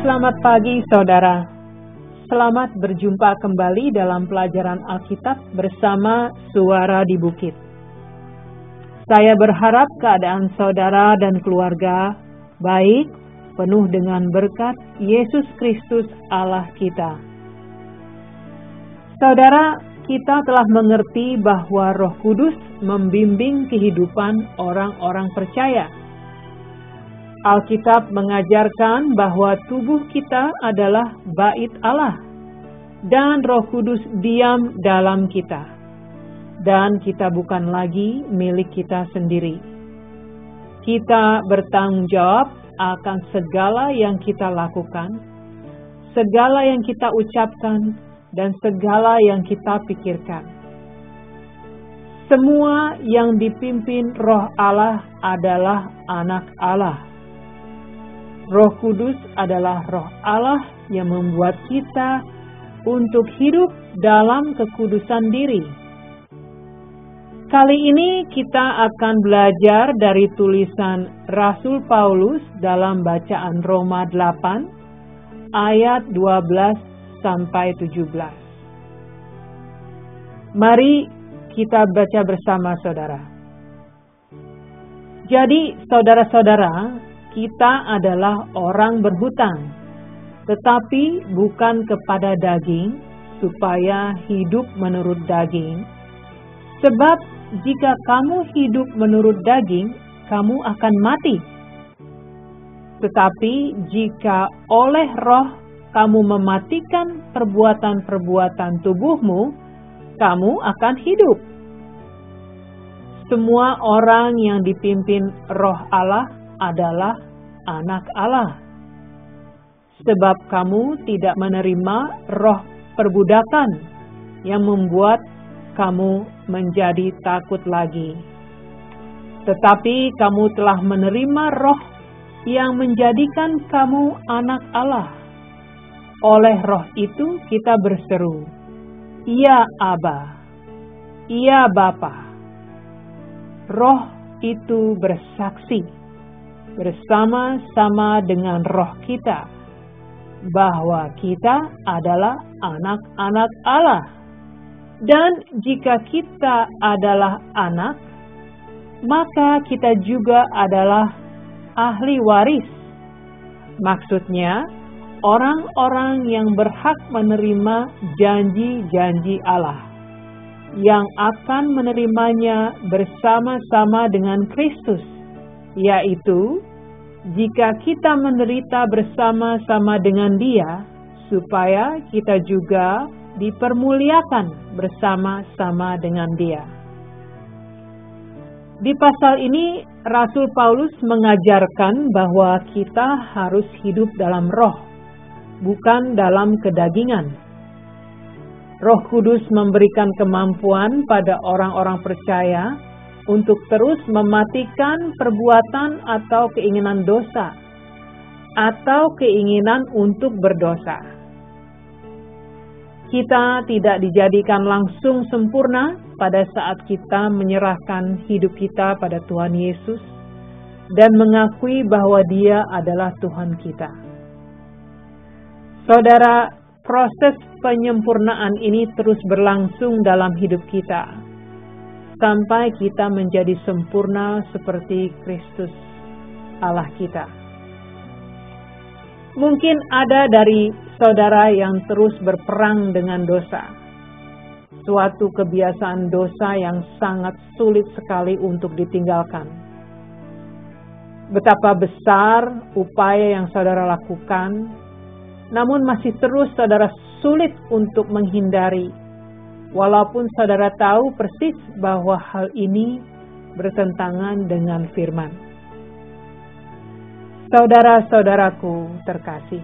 Selamat pagi saudara. Selamat berjumpa kembali dalam pelajaran Alkitab bersama Suara di Bukit. Saya berharap keadaan saudara dan keluarga baik, penuh dengan berkat Yesus Kristus Allah kita. Saudara, kita telah mengerti bahwa Roh Kudus membimbing kehidupan orang-orang percaya. Alkitab mengajarkan bahwa tubuh kita adalah bait Allah dan Roh Kudus diam dalam kita. Dan kita bukan lagi milik kita sendiri. Kita bertanggung jawab akan segala yang kita lakukan, segala yang kita ucapkan, dan segala yang kita pikirkan. Semua yang dipimpin Roh Allah adalah anak Allah. Roh Kudus adalah Roh Allah yang membuat kita untuk hidup dalam kekudusan diri. Kali ini kita akan belajar dari tulisan Rasul Paulus dalam bacaan Roma 8 ayat 12 sampai 17. Mari kita baca bersama saudara. Jadi saudara-saudara, kita adalah orang berhutang, tetapi bukan kepada daging, supaya hidup menurut daging. Sebab jika kamu hidup menurut daging, kamu akan mati. Tetapi jika oleh Roh kamu mematikan perbuatan-perbuatan tubuhmu, kamu akan hidup. Semua orang yang dipimpin Roh Allah adalah anak Allah. Sebab kamu tidak menerima roh perbudakan yang membuat kamu menjadi takut lagi. Tetapi kamu telah menerima roh yang menjadikan kamu anak Allah. Oleh roh itu kita berseru, "Ya Aba, ya Bapa." Roh itu bersaksi bersama-sama dengan roh kita bahwa kita adalah anak-anak Allah. Dan jika kita adalah anak, maka kita juga adalah ahli waris. Maksudnya, orang-orang yang berhak menerima janji-janji Allah, yang akan menerimanya bersama-sama dengan Kristus, yaitu jika kita menderita bersama-sama dengan Dia, supaya kita juga dipermuliakan bersama-sama dengan Dia. Di pasal ini, Rasul Paulus mengajarkan bahwa kita harus hidup dalam roh, bukan dalam kedagingan. Roh Kudus memberikan kemampuan pada orang-orang percaya untuk terus mematikan perbuatan atau keinginan dosa, atau keinginan untuk berdosa. Kita tidak dijadikan langsung sempurna pada saat kita menyerahkan hidup kita pada Tuhan Yesus dan mengakui bahwa Dia adalah Tuhan kita. Saudara, proses penyempurnaan ini terus berlangsung dalam hidup kita, sampai kita menjadi sempurna seperti Kristus Allah kita. Mungkin ada dari saudara yang terus berperang dengan dosa, suatu kebiasaan dosa yang sangat sulit sekali untuk ditinggalkan. Betapa besar upaya yang saudara lakukan, namun masih terus saudara sulit untuk menghindari, walaupun saudara tahu persis bahwa hal ini bertentangan dengan firman. Saudara-saudaraku terkasih,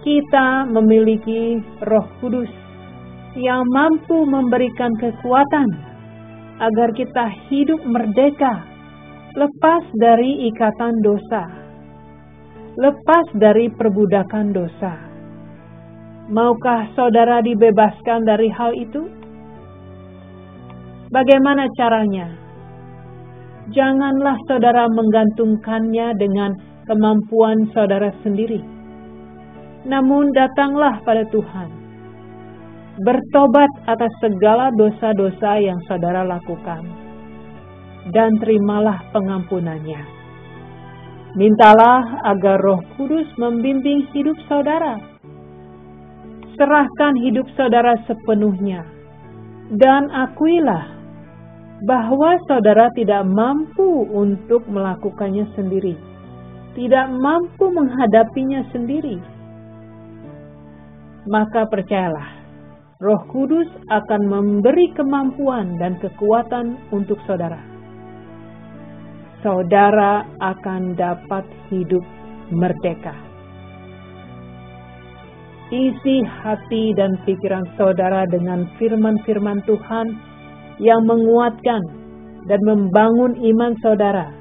kita memiliki Roh Kudus yang mampu memberikan kekuatan agar kita hidup merdeka, lepas dari ikatan dosa, lepas dari perbudakan dosa. Maukah saudara dibebaskan dari hal itu? Bagaimana caranya? Janganlah saudara menggantungkannya dengan kemampuan saudara sendiri. namun datanglah pada Tuhan. Bertobat atas segala dosa-dosa yang saudara lakukan, dan terimalah pengampunannya. Mintalah agar Roh Kudus membimbing hidup saudara. Serahkan hidup saudara sepenuhnya, dan akuilah bahwa saudara tidak mampu untuk melakukannya sendiri, tidak mampu menghadapinya sendiri. Maka percayalah, Roh Kudus akan memberi kemampuan dan kekuatan untuk saudara. Saudara akan dapat hidup merdeka. Isi hati dan pikiran saudara dengan firman-firman Tuhan yang menguatkan dan membangun iman saudara.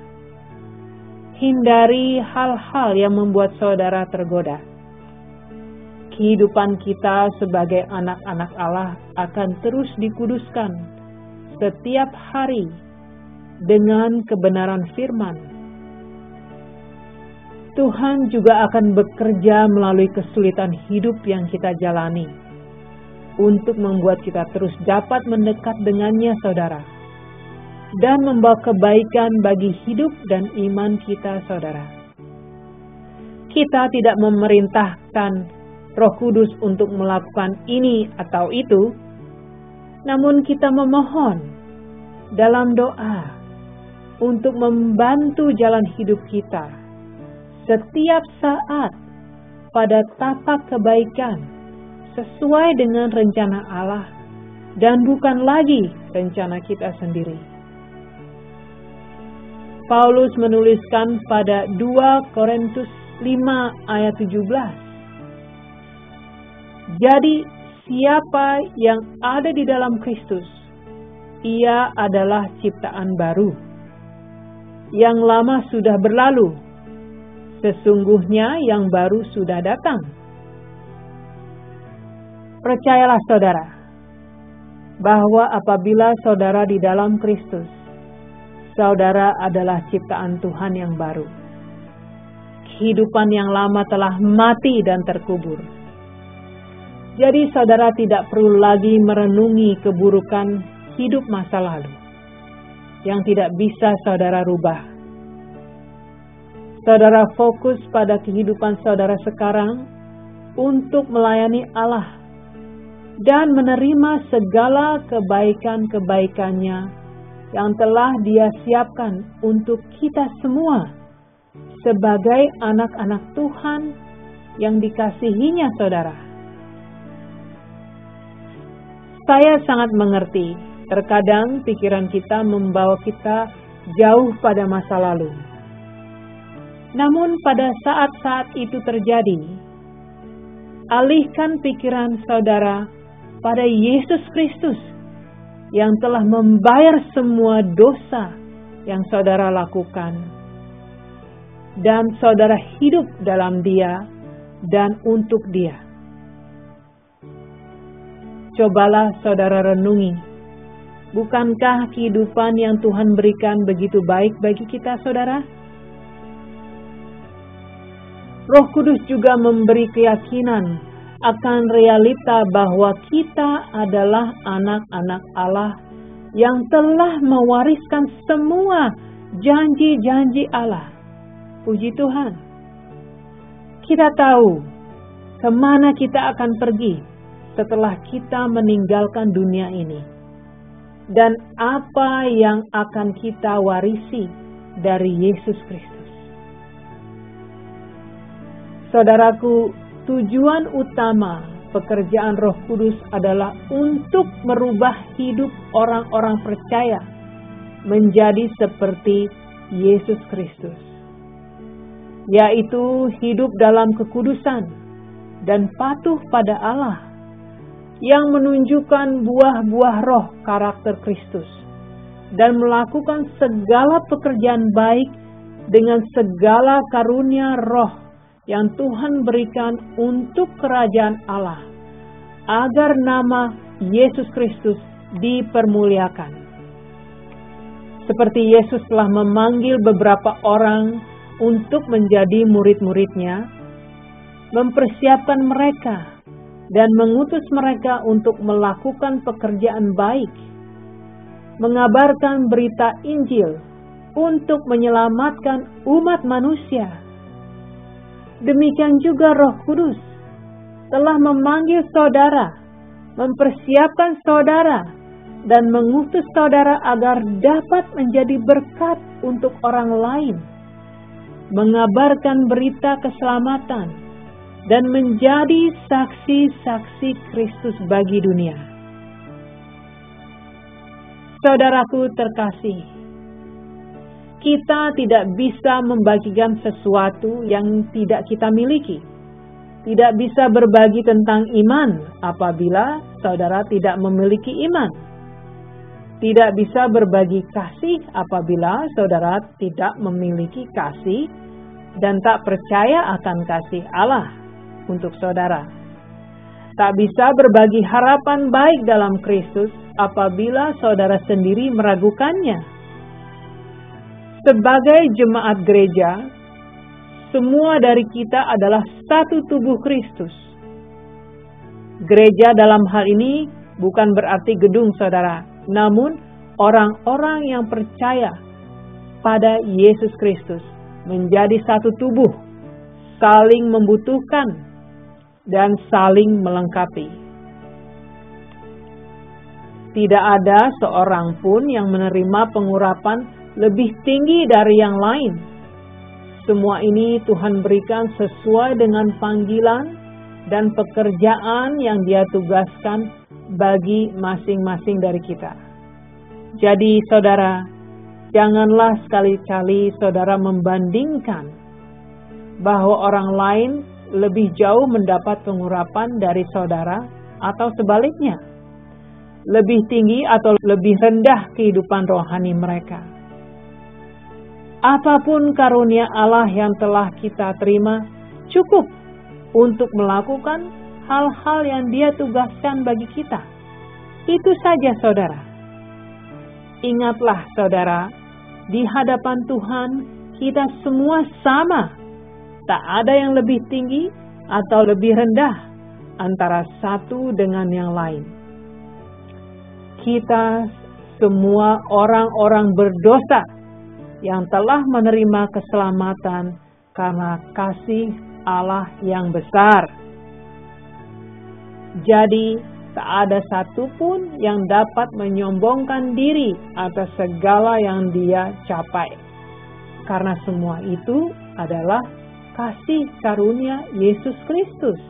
Hindari hal-hal yang membuat saudara tergoda. Kehidupan kita sebagai anak-anak Allah akan terus dikuduskan setiap hari dengan kebenaran firman. Tuhan juga akan bekerja melalui kesulitan hidup yang kita jalani untuk membuat kita terus dapat mendekat dengannya, saudara, dan membawa kebaikan bagi hidup dan iman kita, saudara. Kita tidak memerintahkan Roh Kudus untuk melakukan ini atau itu, namun kita memohon dalam doa untuk membantu jalan hidup kita setiap saat pada tapak kebaikan sesuai dengan rencana Allah dan bukan lagi rencana kita sendiri. Paulus menuliskan pada 2 Korintus 5 ayat 17. Jadi siapa yang ada di dalam Kristus, ia adalah ciptaan baru. Yang lama sudah berlalu, sesungguhnya yang baru sudah datang. Percayalah saudara, bahwa apabila saudara di dalam Kristus, saudara adalah ciptaan Tuhan yang baru. Kehidupan yang lama telah mati dan terkubur. Jadi saudara tidak perlu lagi merenungi keburukan hidup masa lalu yang tidak bisa saudara rubah. Saudara fokus pada kehidupan saudara sekarang untuk melayani Allah dan menerima segala kebaikan-kebaikannya yang telah Dia siapkan untuk kita semua sebagai anak-anak Tuhan yang dikasihinya, saudara. Saya sangat mengerti, terkadang pikiran kita membawa kita jauh pada masa lalu. Namun pada saat-saat itu terjadi, alihkan pikiran saudara pada Yesus Kristus yang telah membayar semua dosa yang saudara lakukan. Dan saudara hidup dalam Dia dan untuk Dia. Cobalah saudara renungi, bukankah kehidupan yang Tuhan berikan begitu baik bagi kita, saudara? Roh Kudus juga memberi keyakinan akan realita bahwa kita adalah anak-anak Allah yang telah mewariskan semua janji-janji Allah. Puji Tuhan. Kita tahu kemana kita akan pergi setelah kita meninggalkan dunia ini, dan apa yang akan kita warisi dari Yesus Kristus. Saudaraku, tujuan utama pekerjaan Roh Kudus adalah untuk merubah hidup orang-orang percaya menjadi seperti Yesus Kristus, yaitu hidup dalam kekudusan dan patuh pada Allah, yang menunjukkan buah-buah roh karakter Kristus dan melakukan segala pekerjaan baik dengan segala karunia roh yang Tuhan berikan untuk kerajaan Allah, agar nama Yesus Kristus dipermuliakan. Seperti Yesus telah memanggil beberapa orang untuk menjadi murid-muridnya, mempersiapkan mereka, dan mengutus mereka untuk melakukan pekerjaan baik, mengabarkan berita Injil untuk menyelamatkan umat manusia. Demikian juga Roh Kudus telah memanggil saudara, mempersiapkan saudara, dan mengutus saudara agar dapat menjadi berkat untuk orang lain, mengabarkan berita keselamatan, dan menjadi saksi-saksi Kristus bagi dunia. Saudaraku terkasih, kita tidak bisa membagikan sesuatu yang tidak kita miliki. Tidak bisa berbagi tentang iman apabila saudara tidak memiliki iman. Tidak bisa berbagi kasih apabila saudara tidak memiliki kasih dan tak percaya akan kasih Allah untuk saudara. Tak bisa berbagi harapan baik dalam Kristus apabila saudara sendiri meragukannya. Sebagai jemaat gereja, semua dari kita adalah satu tubuh Kristus. Gereja dalam hal ini bukan berarti gedung saudara, namun orang-orang yang percaya pada Yesus Kristus menjadi satu tubuh, saling membutuhkan dan saling melengkapi. Tidak ada seorang pun yang menerima pengurapan lebih tinggi dari yang lain. Semua ini Tuhan berikan sesuai dengan panggilan dan pekerjaan yang Dia tugaskan bagi masing-masing dari kita. Jadi saudara, janganlah sekali-kali saudara membandingkan bahwa orang lain lebih jauh mendapat pengurapan dari saudara atau sebaliknya, lebih tinggi atau lebih rendah kehidupan rohani mereka. Apapun karunia Allah yang telah kita terima, cukup untuk melakukan hal-hal yang Dia tugaskan bagi kita. Itu saja saudara. Ingatlah saudara, di hadapan Tuhan kita semua sama. Tak ada yang lebih tinggi atau lebih rendah antara satu dengan yang lain. Kita semua orang-orang berdosa yang telah menerima keselamatan karena kasih Allah yang besar. Jadi, tak ada satupun yang dapat menyombongkan diri atas segala yang dia capai. Karena semua itu adalah kasih karunia Yesus Kristus.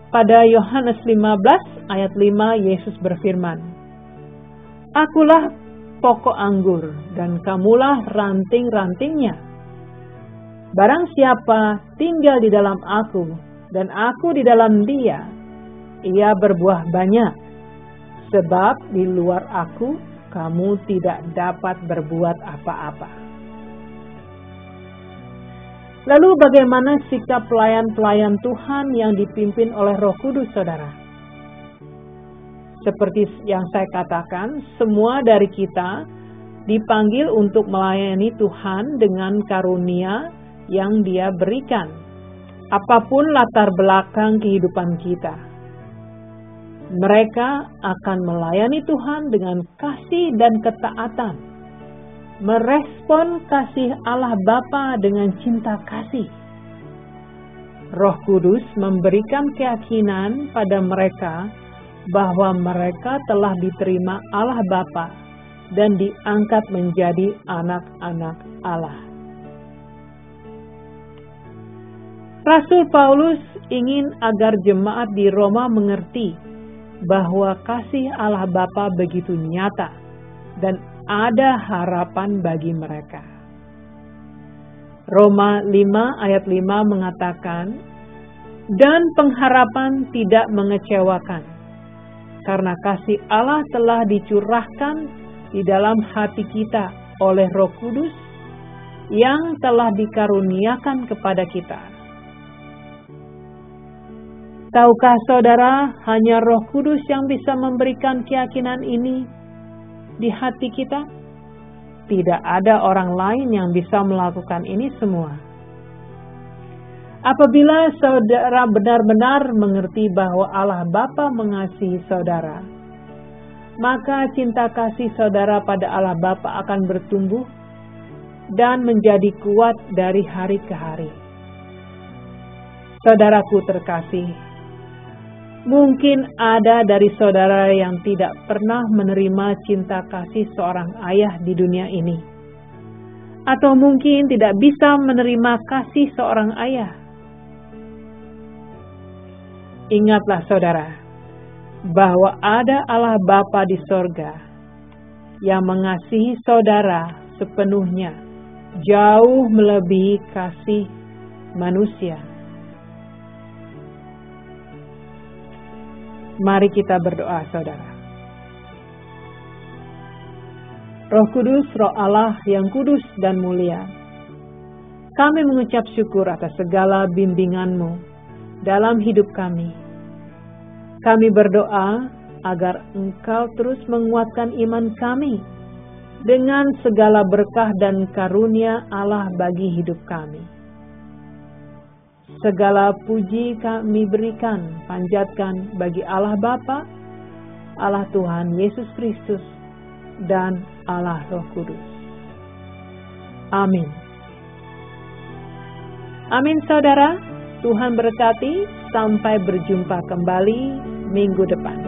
Pada Yohanes 15 ayat 5 Yesus berfirman, "Akulah pokok anggur dan kamulah ranting-rantingnya. Barang siapa tinggal di dalam aku dan aku di dalam dia, ia berbuah banyak. Sebab di luar aku kamu tidak dapat berbuat apa-apa." Lalu bagaimana sikap pelayan-pelayan Tuhan yang dipimpin oleh Roh Kudus, saudara? Seperti yang saya katakan, semua dari kita dipanggil untuk melayani Tuhan dengan karunia yang Dia berikan, apapun latar belakang kehidupan kita. Mereka akan melayani Tuhan dengan kasih dan ketaatan, merespon kasih Allah Bapa dengan cinta kasih. Roh Kudus memberikan keyakinan pada mereka bahwa mereka telah diterima Allah Bapa dan diangkat menjadi anak-anak Allah. Rasul Paulus ingin agar jemaat di Roma mengerti bahwa kasih Allah Bapa begitu nyata dan ada harapan bagi mereka. Roma 5 ayat 5 mengatakan, "Dan pengharapan tidak mengecewakan, karena kasih Allah telah dicurahkan di dalam hati kita oleh Roh Kudus yang telah dikaruniakan kepada kita." Tahukah saudara, hanya Roh Kudus yang bisa memberikan keyakinan ini di hati kita? Tidak ada orang lain yang bisa melakukan ini semua. Apabila saudara benar-benar mengerti bahwa Allah Bapa mengasihi saudara, maka cinta kasih saudara pada Allah Bapa akan bertumbuh dan menjadi kuat dari hari ke hari. Saudaraku terkasih, mungkin ada dari saudara yang tidak pernah menerima cinta kasih seorang ayah di dunia ini, atau mungkin tidak bisa menerima kasih seorang ayah. Ingatlah saudara, bahwa ada Allah Bapa di sorga yang mengasihi saudara sepenuhnya, jauh melebihi kasih manusia. Mari kita berdoa, saudara. Roh Kudus, Roh Allah yang kudus dan mulia, kami mengucap syukur atas segala bimbingan-Mu dalam hidup kami. Kami berdoa agar Engkau terus menguatkan iman kami dengan segala berkah dan karunia Allah bagi hidup kami. Segala puji kami berikan, panjatkan bagi Allah Bapa, Allah Tuhan Yesus Kristus, dan Allah Roh Kudus. Amin. Amin, saudara. Tuhan berkati. Sampai berjumpa kembali minggu depan.